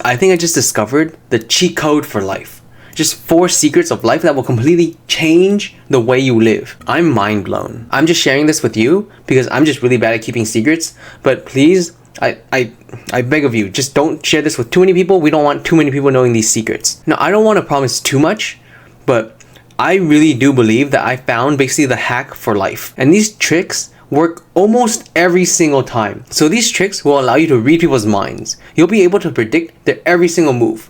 I think I just discovered the cheat code for life. Just 4 secrets of life that will completely change the way you live. I'm mind blown. I'm just sharing this with you because I'm just really bad at keeping secrets. But please, I beg of you, just don't share this with too many people. We don't want too many people knowing these secrets. Now, I don't want to promise too much, but I really do believe that I found basically the hack for life. And these tricks work almost every single time. So these tricks will allow you to read people's minds. You'll be able to predict their every single move.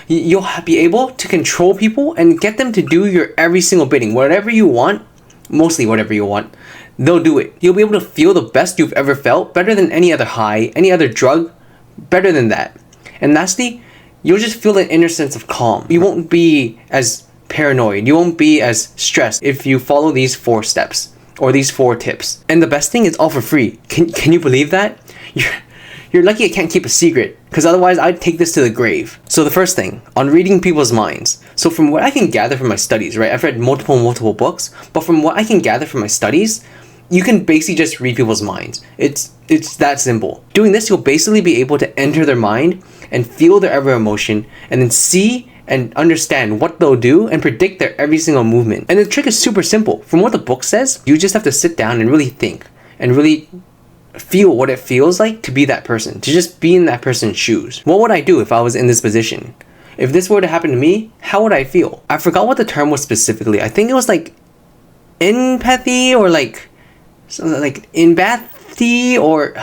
You'll be able to control people and get them to do your every single bidding. Whatever you want, mostly whatever you want, they'll do it. You'll be able to feel the best you've ever felt, better than any other high, any other drug, better than that. And lastly, you'll just feel an inner sense of calm. You won't be as paranoid. You won't be as stressed if you follow these 4 steps or these 4 tips. And the best thing is all for free. Can you believe that? You're lucky I can't keep a secret, because otherwise I'd take this to the grave. So the first thing, on reading people's minds. So from what I can gather from my studies, right? I've read multiple books, but from what I can gather from my studies, you can basically just read people's minds. It's that simple. Doing this, you'll basically be able to enter their mind and feel their every emotion, and then see and understand what they'll do and predict their every single movement. And the trick is super simple. From what the book says, you just have to sit down and really think and really feel what it feels like to be that person, to just be in that person's shoes. What would I do if I was in this position? If this were to happen to me, how would I feel? I forgot what the term was specifically. I think it was like empathy or like something like empathy, or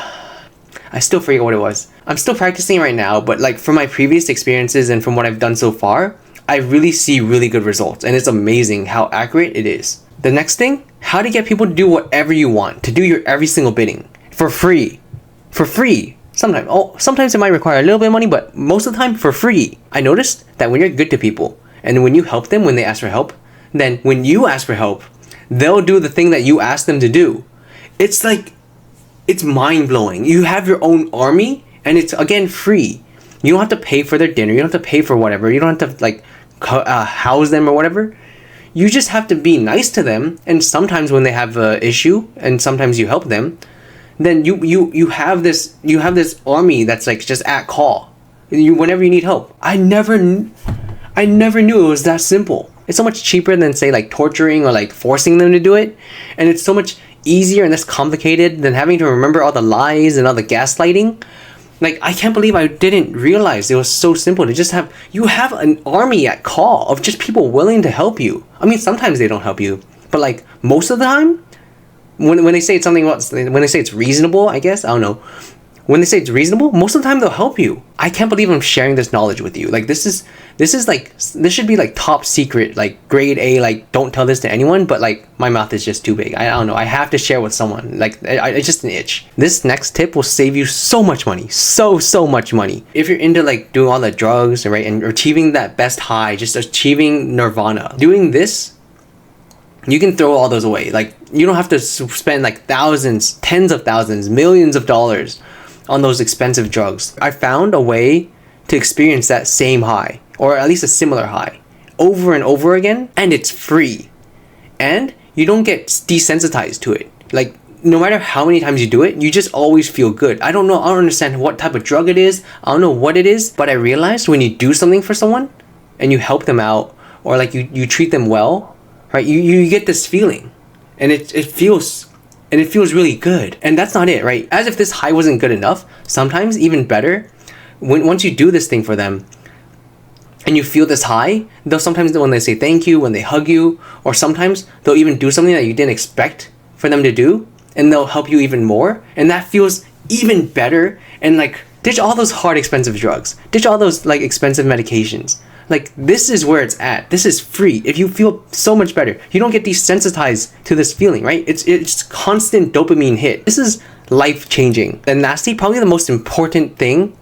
I still forget what it was. I'm still practicing right now, but like from my previous experiences and from what I've done so far, I really see really good results, and it's amazing how accurate it is. The next thing, how to get people to do whatever you want, to do your every single bidding. For free. For free. Sometimes it might require a little bit of money, but most of the time for free. I noticed that when you're good to people, and when you help them when they ask for help, then when you ask for help, they'll do the thing that you ask them to do. It's like, it's mind-blowing. You have your own army, and it's, again, free. You don't have to pay for their dinner. You don't have to pay for whatever. You don't have to, like, house them or whatever. You just have to be nice to them, and sometimes when they have an issue, and sometimes you help them, then you have this army that's like just at call. Whenever you need help. I never knew it was that simple. It's so much cheaper than, say, like torturing or like forcing them to do it, and it's so much easier and less complicated than having to remember all the lies and all the gaslighting. Like, I can't believe I didn't realize it was so simple to just have an army at call of just people willing to help you. I mean, sometimes they don't help you, but like most of the time, when they say it's something about, when they say it's reasonable, I guess, I don't know. When they say it's reasonable, most of the time they'll help you. I can't believe I'm sharing this knowledge with you. Like, this should be like top secret, like grade A, like don't tell this to anyone, but like my mouth is just too big. I don't know. I have to share with someone. Like, it's just an itch. This next tip will save you so much money. So much money. If you're into like doing all the drugs, right, and achieving that best high, just achieving nirvana, doing this, you can throw all those away. Like, you don't have to spend like thousands, tens of thousands, millions of dollars on those expensive drugs. I found a way to experience that same high, or at least a similar high, over and over again, and it's free. And you don't get desensitized to it. Like, no matter how many times you do it, you just always feel good. I don't understand what type of drug it is. I don't know what it is, but I realized when you do something for someone and you help them out, or like you treat them well, right, you get this feeling, and it feels really good. And that's not it, right? As if this high wasn't good enough, sometimes even better, once you do this thing for them and you feel this high, they'll sometimes, when they say thank you, when they hug you, or sometimes they'll even do something that you didn't expect for them to do, and they'll help you even more, and that feels even better. And like, ditch all those hard expensive drugs, ditch all those like expensive medications. Like, this is where it's at. This is free. If you feel so much better, you don't get desensitized to this feeling, right? It's constant dopamine hit. This is life-changing. And lastly, probably the most important thing,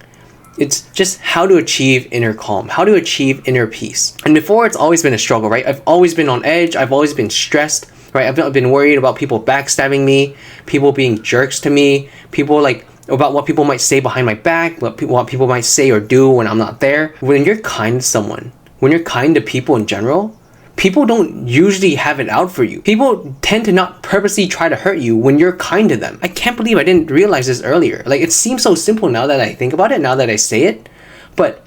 it's just how to achieve inner calm, how to achieve inner peace. And before, it's always been a struggle, right? I've always been on edge. I've always been stressed, right? I've been worried about people backstabbing me, people being jerks to me, people like, about what people might say behind my back, what people might say or do when I'm not there. When you're kind to someone, when you're kind to people in general, people don't usually have it out for you. People tend to not purposely try to hurt you when you're kind to them. I can't believe I didn't realize this earlier. Like, it seems so simple now that I think about it, now that I say it, but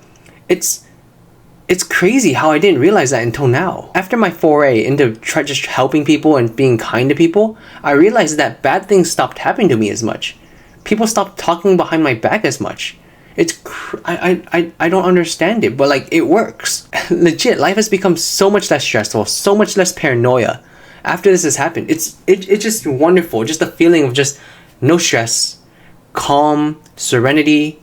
It's crazy how I didn't realize that until now. After my foray into just helping people and being kind to people, I realized that bad things stopped happening to me as much. People stopped talking behind my back as much. I don't understand it, but like, it works. Legit, life has become so much less stressful, so much less paranoia after this has happened. It's just wonderful. Just the feeling of just no stress, calm, serenity.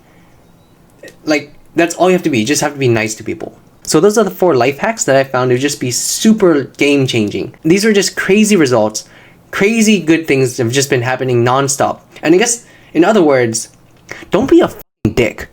Like, that's all you have to be. You just have to be nice to people. So those are the 4 life hacks that I found to just be super game changing. These are just crazy results, crazy good things that have just been happening nonstop. And I guess, in other words, don't be a f***ing dick.